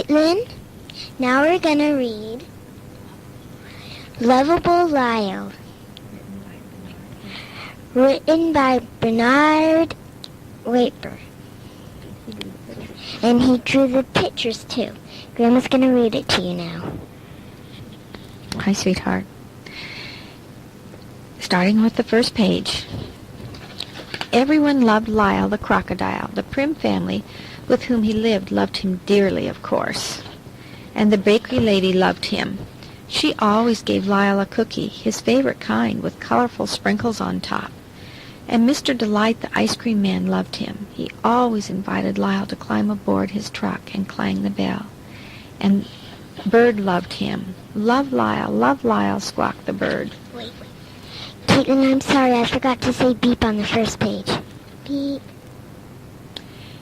Lynn, now we're going to read Lovable Lyle, written by Bernard Waper. And he drew the pictures too. Grandma's going to read it to you now. Hi, sweetheart. Starting with the first page. Everyone loved Lyle the crocodile. The Prim family with whom he lived loved him dearly, of course. And the bakery lady loved him. She always gave Lyle a cookie, his favorite kind, with colorful sprinkles on top. And Mr. Delight, the ice cream man, loved him. He always invited Lyle to climb aboard his truck and clang the bell. And Bird loved him. Love Lyle, squawked the bird. Wait. Caitlin, I'm sorry, I forgot to say beep on the first page. Beep.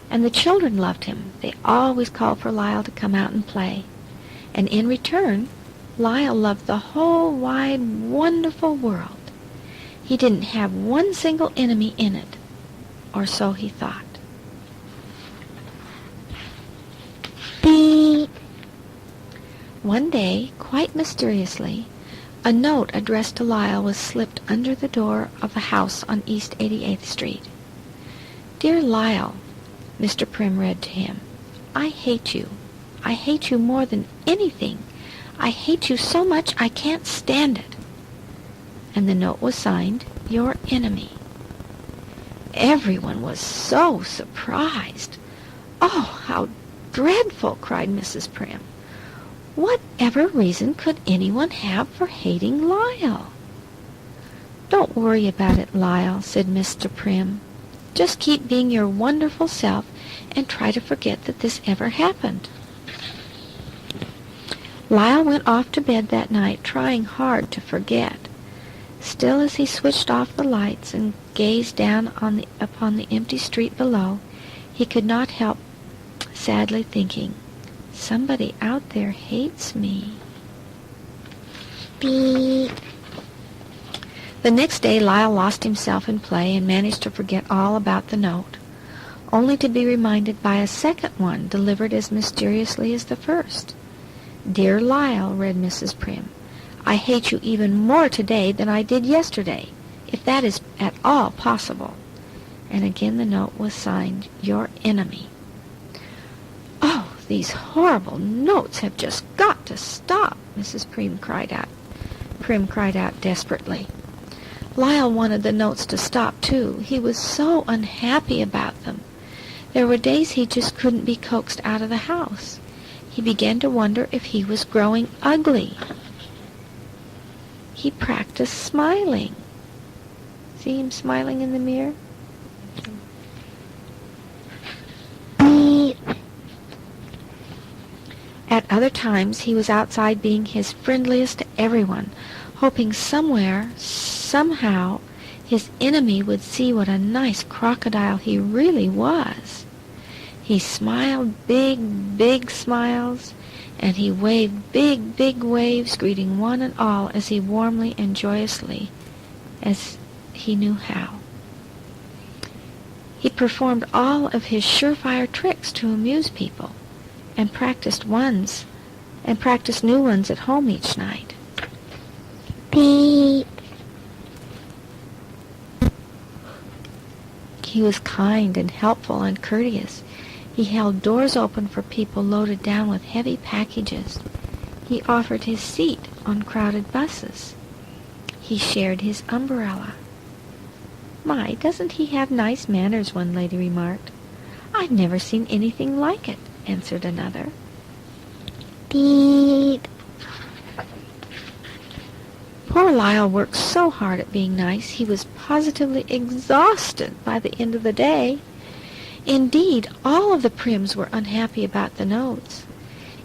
And the children loved him. They always called for Lyle to come out and play. And in return, Lyle loved the whole wide, wonderful world. He didn't have one single enemy in it, or so he thought. Beep. One day, quite mysteriously, a note addressed to Lyle was slipped under the door of a house on East 88th Street. Dear Lyle, Mr. Prim read to him, I hate you. I hate you more than anything. I hate you so much I can't stand it. And the note was signed, Your Enemy. Everyone was so surprised. Oh, how dreadful, cried Mrs. Prim. Whatever reason could anyone have for hating Lyle? Don't worry about it, Lyle, said Mr. Prim. Just keep being your wonderful self and try to forget that this ever happened. Lyle went off to bed that night, trying hard to forget. Still, as he switched off the lights and gazed down upon the empty street below, he could not help sadly thinking, somebody out there hates me. Beep. The next day, Lyle lost himself in play and managed to forget all about the note, only to be reminded by a second one delivered as mysteriously as the first. Dear Lyle, read Mrs. Prim, I hate you even more today than I did yesterday, if that is at all possible. And again the note was signed, Your Enemy. Oh, these horrible notes have just got to stop, Mrs. Prim cried out desperately. Lyle wanted the notes to stop, too. He was so unhappy about them. There were days he just couldn't be coaxed out of the house. He began to wonder if he was growing ugly. He practiced smiling. See him smiling in the mirror? Beep. At other times, he was outside being his friendliest to everyone, hoping somewhere, somehow, his enemy would see what a nice crocodile he really was. He smiled big, big smiles, and he waved big, big waves, greeting one and all as he warmly and joyously as he knew how. He performed all of his surefire tricks to amuse people, and practiced new ones at home each night. Beep. He was kind and helpful and courteous. He held doors open for people loaded down with heavy packages. He offered his seat on crowded buses. He shared his umbrella. My, doesn't he have nice manners, one lady remarked. I've never seen anything like it, answered another. Beep. Poor Lyle worked so hard at being nice, he was positively exhausted by the end of the day. Indeed, all of the Prims were unhappy about the notes.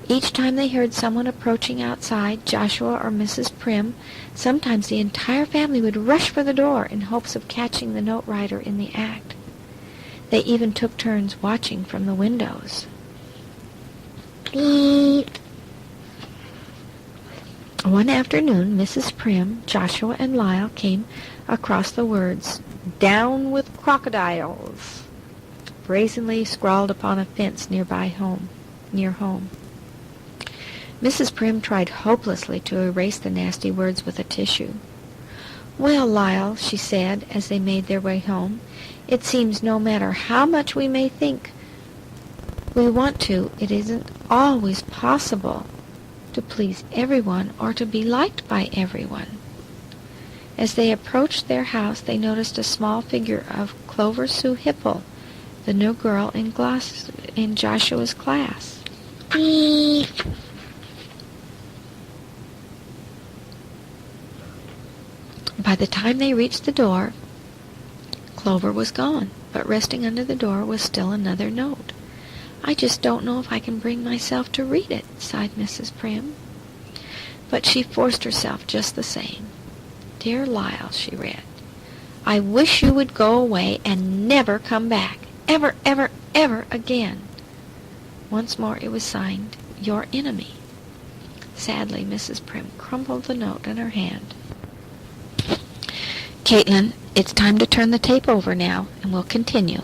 Each time they heard someone approaching outside, Joshua or Mrs. Prim, sometimes the entire family would rush for the door in hopes of catching the note writer in the act. They even took turns watching from the windows. Beep. One afternoon, Mrs. Prim, Joshua, and Lyle came across the words, Down with Crocodiles, brazenly scrawled upon a fence near home. Mrs. Prim tried hopelessly to erase the nasty words with a tissue. "Well, Lyle," she said, as they made their way home, "it seems no matter how much we may think we want to, it isn't always possible to please everyone or to be liked by everyone." As they approached their house, they noticed a small figure of Clover Sue Hipple, the new girl in Joshua's class. Beep. By the time they reached the door, Clover was gone, but resting under the door was still another note. "I just don't know if I can bring myself to read it," sighed Mrs. Prim. But she forced herself just the same. "Dear Lyle," she read, "I wish you would go away and never come back. Ever, ever, ever again." Once more it was signed, "Your enemy." Sadly, Mrs. Prim crumpled the note in her hand. "Caitlin, it's time to turn the tape over now, and we'll continue."